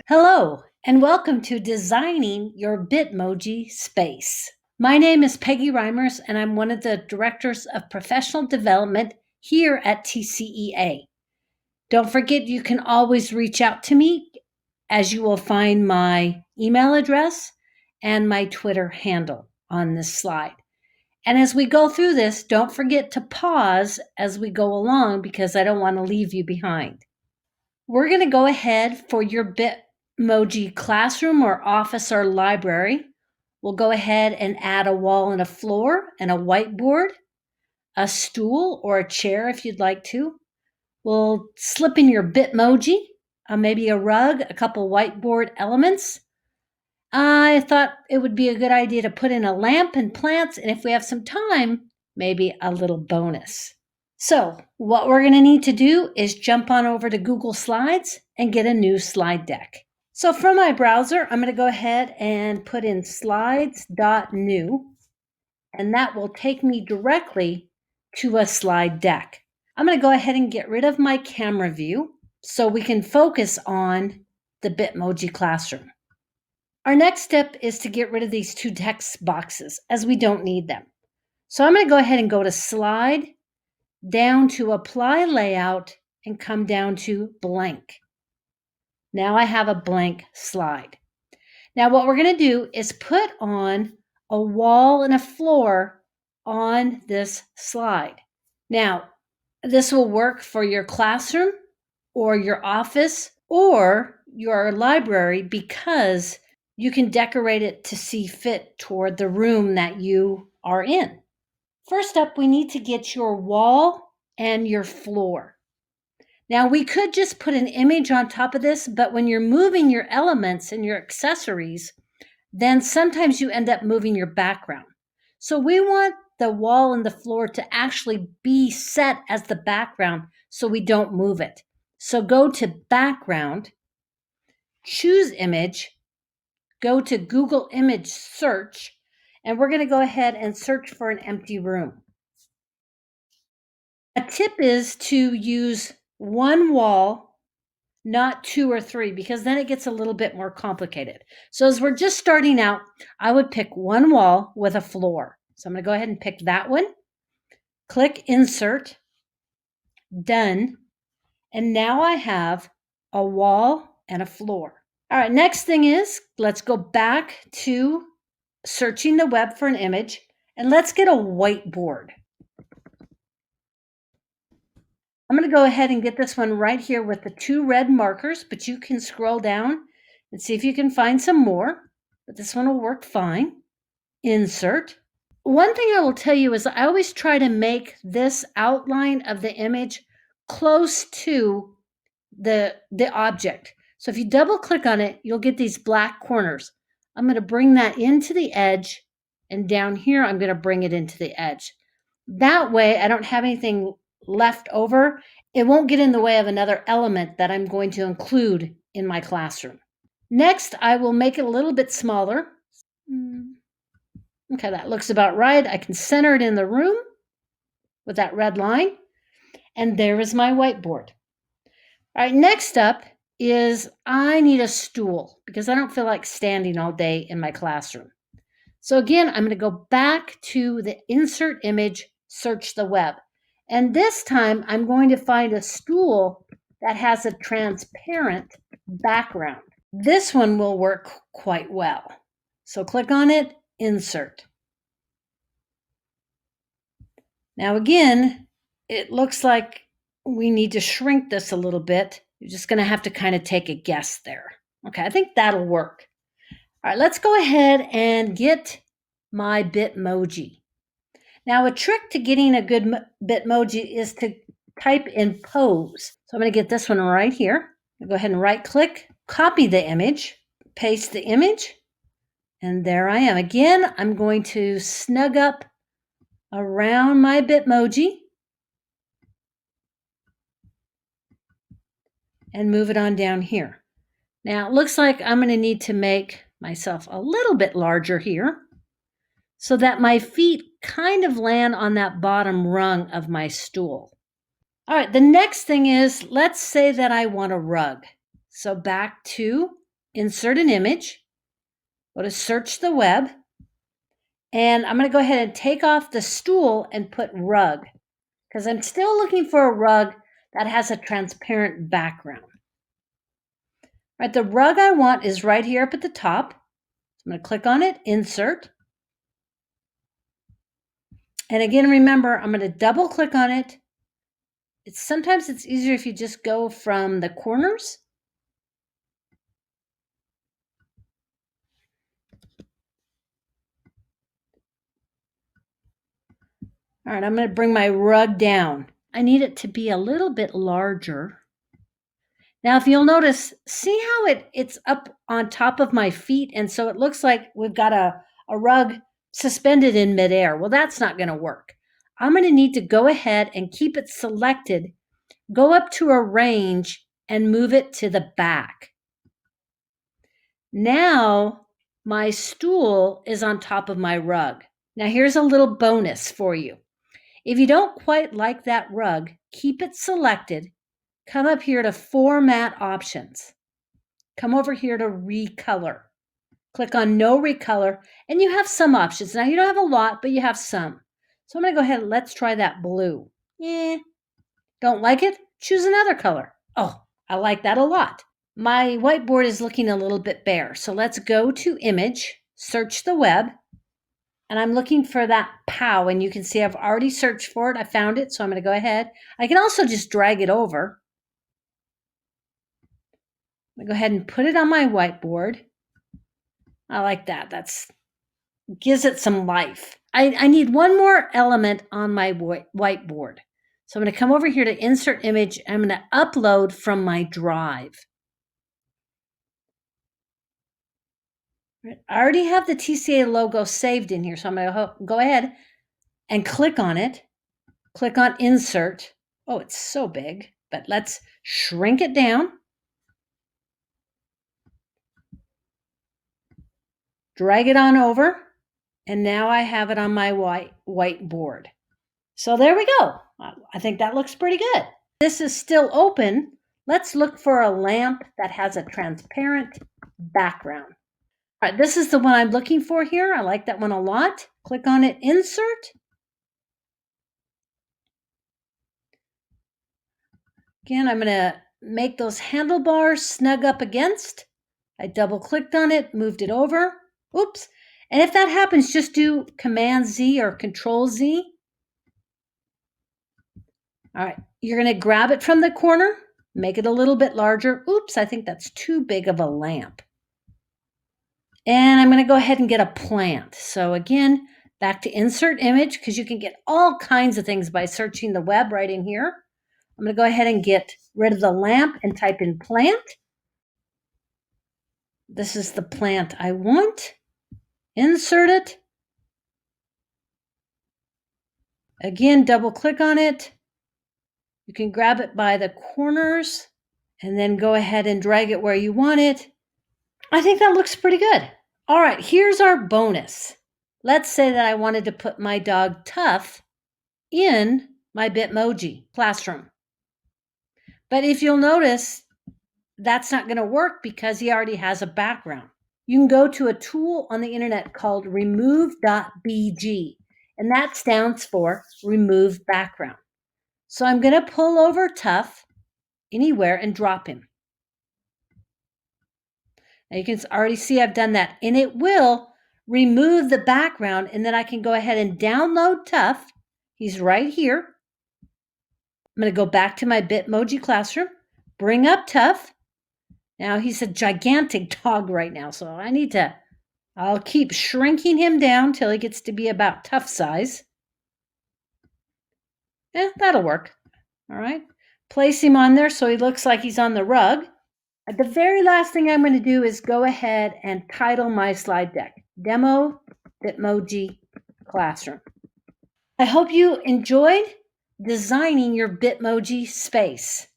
Hello, and welcome to Designing Your Bitmoji Space. My name is Peggy Reimers, and I'm one of the Directors of Professional Development here at TCEA. Don't forget, you can always reach out to me, as you will find my email address and my Twitter handle on this slide. And as we go through this, don't forget to pause as we go along because I don't want to leave you behind. We're going to go ahead for your Bitmoji classroom or office or library. We'll go ahead and add a wall and a floor and a whiteboard, a stool or a chair if you'd like to. We'll slip in your Bitmoji, maybe a rug, a couple whiteboard elements. I thought it would be a good idea to put in a lamp and plants, and if we have some time, maybe a little bonus. So what we're going to need to do is jump on over to Google Slides and get a new slide deck. So from my browser, I'm going to go ahead and put in slides.new, and that will take me directly to a slide deck. I'm going to go ahead and get rid of my camera view so we can focus on the Bitmoji classroom. Our next step is to get rid of these two text boxes as we don't need them. So I'm going to go ahead and go to Slide, down to Apply Layout, and come down to Blank. Now I have a blank slide. Now what we're going to do is put on a wall and a floor on this slide. Now, this will work for your classroom or your office or your library because you can decorate it to see fit toward the room that you are in. First up, we need to get your wall and your floor. Now, we could just put an image on top of this, but when you're moving your elements and your accessories, then sometimes you end up moving your background. So we want the wall and the floor to actually be set as the background so we don't move it. So go to Background, choose Image, go to Google Image Search, and we're going to go ahead and search for an empty room. A tip is to use one wall, not two or three, because then it gets a little bit more complicated. So as we're just starting out, I would pick one wall with a floor. So I'm going to go ahead and pick that one. Click Insert, Done, and now I have a wall and a floor. All right, next thing is, let's go back to searching the web for an image, and let's get a whiteboard. I'm going to go ahead and get this one right here with the two red markers, but you can scroll down and see if you can find some more, but this one will work fine. Insert. One thing I will tell you is I always try to make this outline of the image close to the object. So if you double click on it, you'll get these black corners. I'm going to bring that into the edge, and down here, I'm going to bring it into the edge. That way, I don't have anything left over. It won't get in the way of another element that I'm going to include in my classroom. Next, I will make it a little bit smaller. Okay, that looks about right. I can center it in the room with that red line. And there is my whiteboard. All right, next up is I need a stool because I don't feel like standing all day in my classroom. So again, I'm going to go back to the Insert Image, Search the Web. And this time, I'm going to find a stool that has a transparent background. This one will work quite well. So click on it, Insert. Now again, it looks like we need to shrink this a little bit. You're just going to have to kind of take a guess there. Okay, I think that'll work. All right, let's go ahead and get my Bitmoji. Now, a trick to getting a good Bitmoji is to type in pose. So I'm going to get this one right here. I'll go ahead and right click, copy the image, paste the image, and there I am. Again, I'm going to snug up around my Bitmoji and move it on down here. Now, it looks like I'm going to need to make myself a little bit larger here so that my feet kind of land on that bottom rung of my stool. All right, the next thing is, let's say that I want a rug. So back to insert an image, go to search the web, and I'm going to go ahead and take off the stool and put rug, because I'm still looking for a rug that has a transparent background. Right, the rug I want is right here up at the top. I'm going to click on it, insert. And again, remember, I'm going to double click on it. Sometimes it's easier if you just go from the corners. All right, I'm going to bring my rug down. I need it to be a little bit larger. Now, if you'll notice, see how it's up on top of my feet, and so it looks like we've got a rug suspended in midair. Well, that's not going to work. I'm going to need to go ahead and keep it selected, go up to arrange, and move it to the back. Now, my stool is on top of my rug. Now, here's a little bonus for you. If you don't quite like that rug, keep it selected. Come up here to Format Options. Come over here to Recolor. Click on No Recolor, and you have some options. Now, you don't have a lot, but you have some. So I'm going to go ahead and let's try that blue. Don't like it? Choose another color. Oh, I like that a lot. My whiteboard is looking a little bit bare, so let's go to Image, search the web, and I'm looking for that POW, and you can see I've already searched for it. I found it, so I'm going to go ahead. I can also just drag it over. I'm going to go ahead and put it on my whiteboard. I like that. That's gives it some life. I need one more element on my whiteboard. So I'm going to come over here to Insert Image. I'm going to upload from my drive. I already have the TCEA logo saved in here, so I'm going to go ahead and click on it. Click on Insert. Oh, it's so big, but let's shrink it down. Drag it on over, and now I have it on my whiteboard. So there we go. I think that looks pretty good. This is still open. Let's look for a lamp that has a transparent background. All right, this is the one I'm looking for here. I like that one a lot. Click on it, Insert. Again, I'm going to make those handlebars snug up against. I double clicked on it, moved it over. Oops. And if that happens, just do Command Z or Control Z. All right, you're going to grab it from the corner, make it a little bit larger. Oops, I think that's too big of a lamp. And I'm going to go ahead and get a plant. So again, back to Insert Image, because you can get all kinds of things by searching the web right in here. I'm going to go ahead and get rid of the lamp and type in plant. This is the plant I want. Insert it. Again, double click on it. You can grab it by the corners and then go ahead and drag it where you want it. I think that looks pretty good. All right, here's our bonus. Let's say that I wanted to put my dog Tough in my Bitmoji classroom. But if you'll notice, that's not going to work because he already has a background. You can go to a tool on the internet called remove.bg, and that stands for remove background. So I'm going to pull over Tough anywhere and drop him. Now you can already see I've done that, and it will remove the background, and then I can go ahead and download Tough. He's right here. I'm going to go back to my Bitmoji classroom, bring up Tough. Now he's a gigantic dog right now, so I'll keep shrinking him down till he gets to be about Tough size. That'll work. All right. Place him on there so he looks like he's on the rug. The very last thing I'm going to do is go ahead and title my slide deck, Demo Bitmoji Classroom. I hope you enjoyed designing your Bitmoji space.